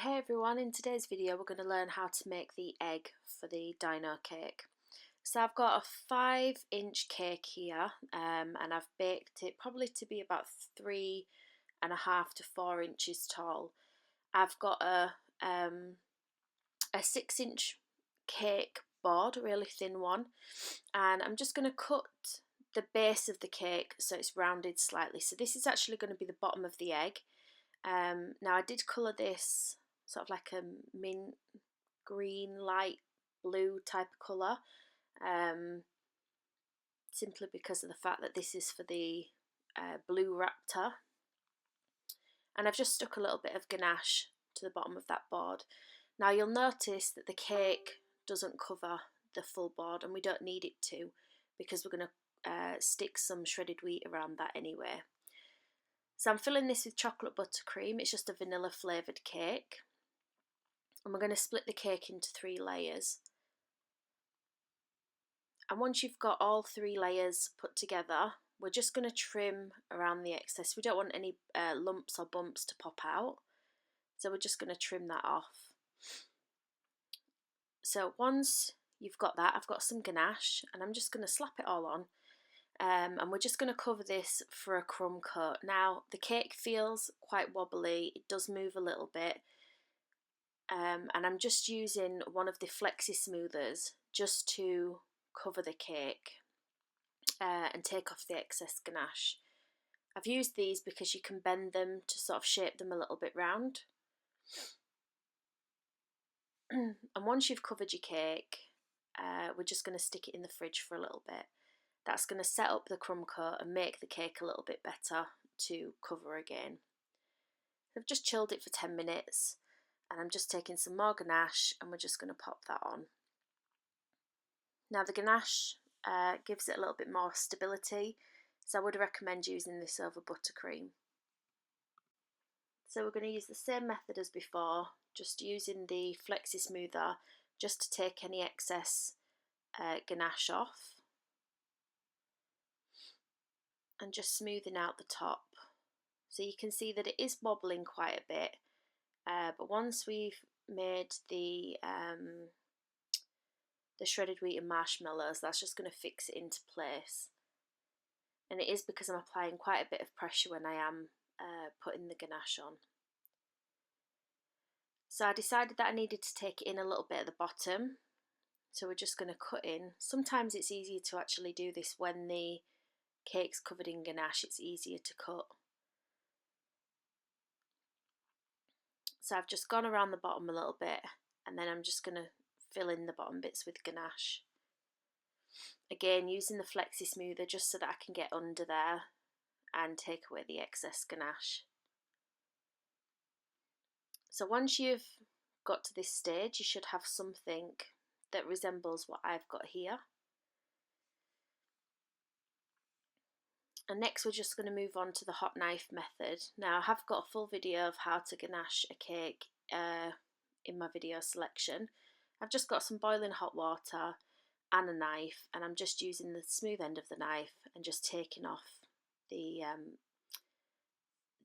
Hey everyone, in today's video we're going to learn how to make the egg for the dino cake. So I've got a 5-inch cake here and I've baked it probably to be about 3.5 to 4 inches tall. I've got a 6-inch cake board, a really thin one, and I'm just going to cut the base of the cake so it's rounded slightly. So this is actually going to be the bottom of the egg. Now I did colour this sort of like a mint green, light blue type of colour, simply because of the fact that this is for the blue raptor. And I've just stuck a little bit of ganache to the bottom of that board. Now you'll notice that the cake doesn't cover the full board, and we don't need it to, because we're going to stick some shredded wheat around that anyway. So I'm filling this with chocolate buttercream. It's just a vanilla flavoured cake. And we're going to split the cake into 3 layers. And once you've got all 3 layers put together, we're just going to trim around the excess. We don't want any lumps or bumps to pop out. So we're just going to trim that off. So once you've got that, I've got some ganache and I'm just going to slap it all on. And we're just going to cover this for a crumb coat. Now the cake feels quite wobbly, it does move a little bit, and I'm just using one of the flexi smoothers just to cover the cake and take off the excess ganache. I've used these because you can bend them to sort of shape them a little bit round. And once you've covered your cake, we're just going to stick it in the fridge for a little bit. That's going to set up the crumb coat and make the cake a little bit better to cover again. I've just chilled it for 10 minutes and I'm just taking some more ganache and we're just going to pop that on. Now the ganache gives it a little bit more stability, so I would recommend using this over buttercream. So we're going to use the same method as before, just using the flexi smoother just to take any excess ganache off. And just smoothing out the top. So you can see that it is wobbling quite a bit, but once we've made the shredded wheat and marshmallows, that's just going to fix it into place. And it is because I'm applying quite a bit of pressure when I am putting the ganache on. So I decided that I needed to take it in a little bit at the bottom, so we're just going to cut in. Sometimes it's easier to actually do this when the cake's covered in ganache, it's easier to cut. So I've just gone around the bottom a little bit and then I'm just going to fill in the bottom bits with ganache. Again, using the flexi smoother just so that I can get under there and take away the excess ganache. So once you've got to this stage, you should have something that resembles what I've got here. And next we're just going to move on to the hot knife method. Now I have got a full video of how to ganache a cake in my video selection. I've just got some boiling hot water and a knife, and I'm just using the smooth end of the knife and just taking off the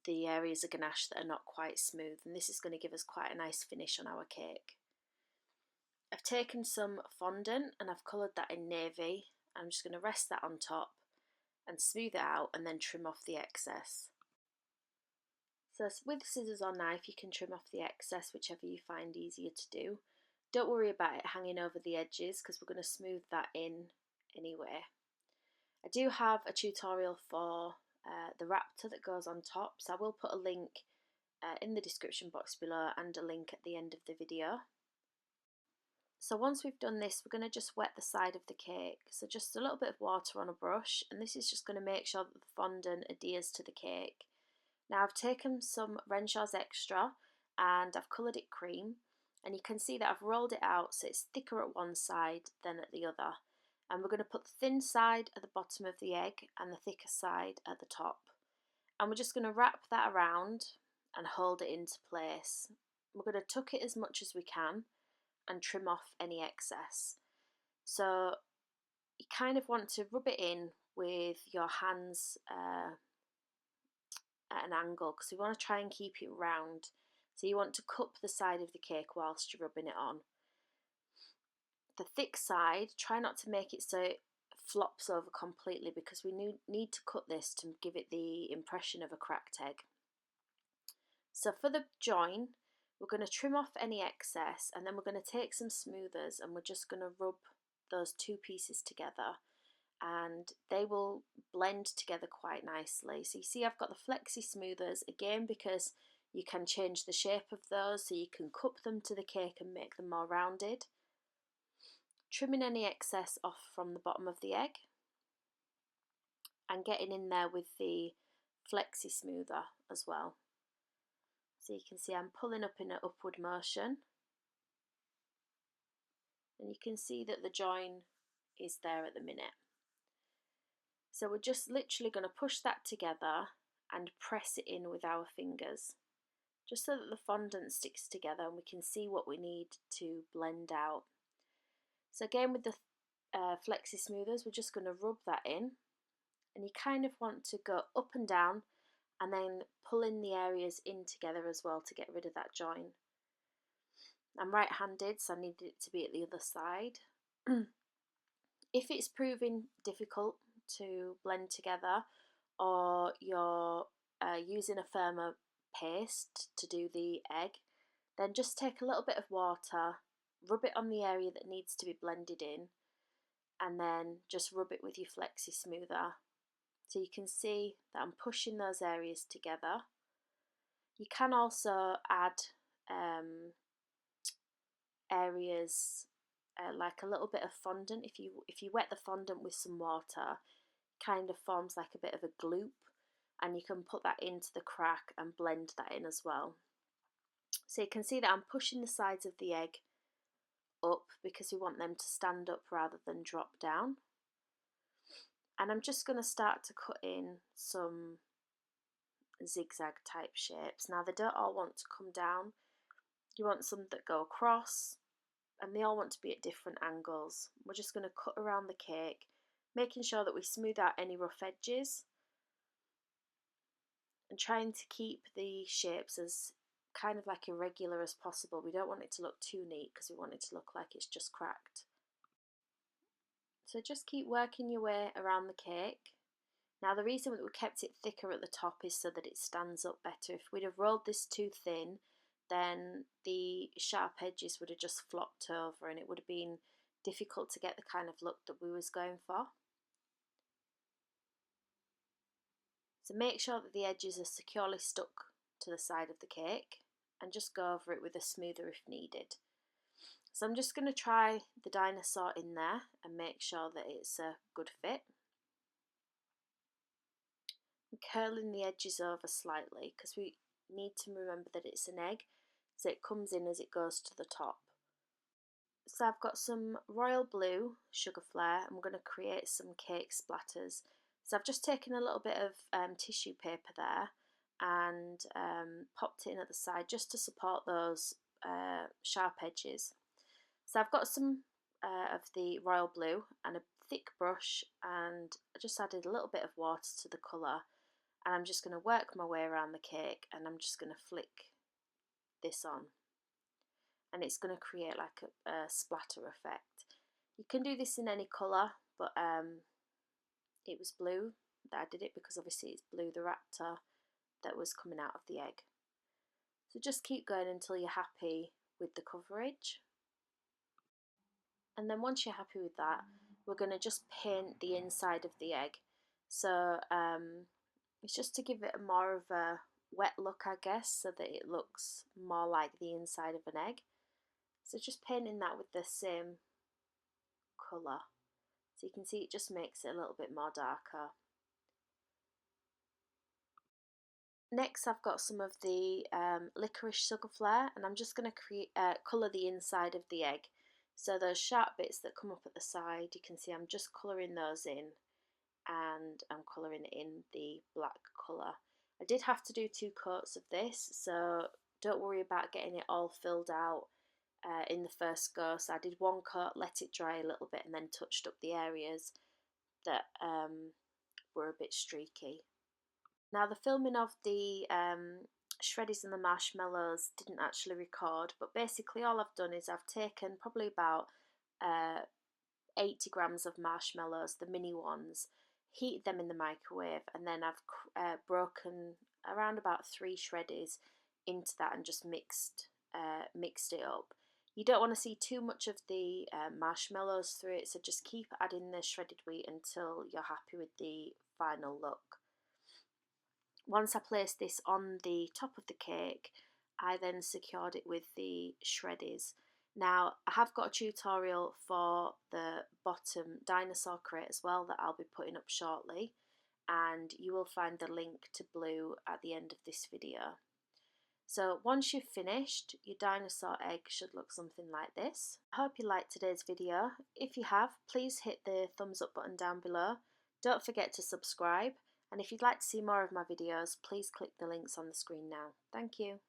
areas of ganache that are not quite smooth, and this is going to give us quite a nice finish on our cake. I've taken some fondant and I've coloured that in navy. I'm just going to rest that on top and smooth it out and then trim off the excess. So with scissors or knife you can trim off the excess, whichever you find easier to do. Don't worry about it hanging over the edges because we're going to smooth that in anyway. I do have a tutorial for the raptor that goes on top, so I will put a link in the description box below and a link at the end of the video. So once we've done this, we're going to just wet the side of the cake. So just a little bit of water on a brush, and this is just going to make sure that the fondant adheres to the cake. Now I've taken some Renshaw's Extra and I've coloured it cream, and you can see that I've rolled it out so it's thicker at one side than at the other. And we're going to put the thin side at the bottom of the egg and the thicker side at the top. And we're just going to wrap that around and hold it into place. We're going to tuck it as much as we can and trim off any excess. So you kind of want to rub it in with your hands at an angle because we want to try and keep it round So you want to cup the side of the cake whilst you're rubbing it on. The thick side, try not to make it so it flops over completely, because we need to cut this to give it the impression of a cracked egg. So for the join, we're going to trim off any excess, and then we're going to take some smoothers and we're just going to rub those two pieces together, and they will blend together quite nicely. So you see I've got the flexi smoothers again, because you can change the shape of those, so you can cup them to the cake and make them more rounded. Trimming any excess off from the bottom of the egg and getting in there with the flexi smoother as well. So you can see I'm pulling up in an upward motion, and you can see that the join is there at the minute. So we're just literally going to push that together and press it in with our fingers, just so that the fondant sticks together and we can see what we need to blend out. So again, with the flexi smoothers, we're just going to rub that in, and you kind of want to go up and down and then pull in the areas in together as well to get rid of that join. I'm right-handed, so I need it to be at the other side. If it's proving difficult to blend together, or you're using a firmer paste to do the egg, then just take a little bit of water, rub it on the area that needs to be blended in, and then just rub it with your flexi smoother. So you can see that I'm pushing those areas together. You can also add areas like a little bit of fondant. If you wet the fondant with some water, it kind of forms like a bit of a gloop, and you can put that into the crack and blend that in as well. So you can see that I'm pushing the sides of the egg up because we want them to stand up rather than drop down. And I'm just going to start to cut in some zigzag type shapes. Now they don't all want to come down. You want some that go across, and they all want to be at different angles. We're just going to cut around the cake, making sure that we smooth out any rough edges and trying to keep the shapes as kind of like irregular as possible. We don't want it to look too neat because we want it to look like it's just cracked. So just keep working your way around the cake. Now the reason that we kept it thicker at the top is so that it stands up better. If we'd have rolled this too thin, then the sharp edges would have just flopped over and it would have been difficult to get the kind of look that we was going for. So make sure that the edges are securely stuck to the side of the cake, and just go over it with a smoother if needed. So I'm just going to try the dinosaur in there and make sure that it's a good fit. I'm curling the edges over slightly because we need to remember that it's an egg, so it comes in as it goes to the top. So I've got some royal blue sugar flare, and we're going to create some cake splatters. So I've just taken a little bit of tissue paper there and popped it in at the side just to support those sharp edges. So I've got some of the royal blue and a thick brush, and I just added a little bit of water to the colour, and I'm just going to work my way around the cake, and I'm just going to flick this on, and it's going to create like a splatter effect. You can do this in any colour, but it was blue that I did it because obviously it's blue the raptor that was coming out of the egg. So just keep going until you're happy with the coverage. And then once you're happy with that, we're going to just paint the inside of the egg. So it's just to give it a more of a wet look, I guess, so that it looks more like the inside of an egg. So just painting that with the same colour. So you can see it just makes it a little bit more darker. Next I've got some of the licorice sugar flare, and I'm just going to colour the inside of the egg. So those sharp bits that come up at the side, you can see I'm just colouring those in, and I'm colouring in the black colour. I did have to do 2 coats of this, so don't worry about getting it all filled out in the first go. So I did 1 coat, let it dry a little bit, and then touched up the areas that were a bit streaky. Now the filming of the shreddies and the marshmallows didn't actually record, but basically all I've done is I've taken probably about 80 grams of marshmallows, the mini ones, heated them in the microwave, and then I've broken around about 3 shreddies into that and just mixed it up. You don't want to see too much of the marshmallows through it, so just keep adding the shredded wheat until you're happy with the final look. Once I placed this on the top of the cake, I then secured it with the shreddies. Now, I have got a tutorial for the bottom dinosaur crate as well that I'll be putting up shortly, and you will find the link to blue at the end of this video. So once you've finished, your dinosaur egg should look something like this. I hope you liked today's video. If you have, please hit the thumbs up button down below. Don't forget to subscribe, and if you'd like to see more of my videos, please click the links on the screen now. Thank you.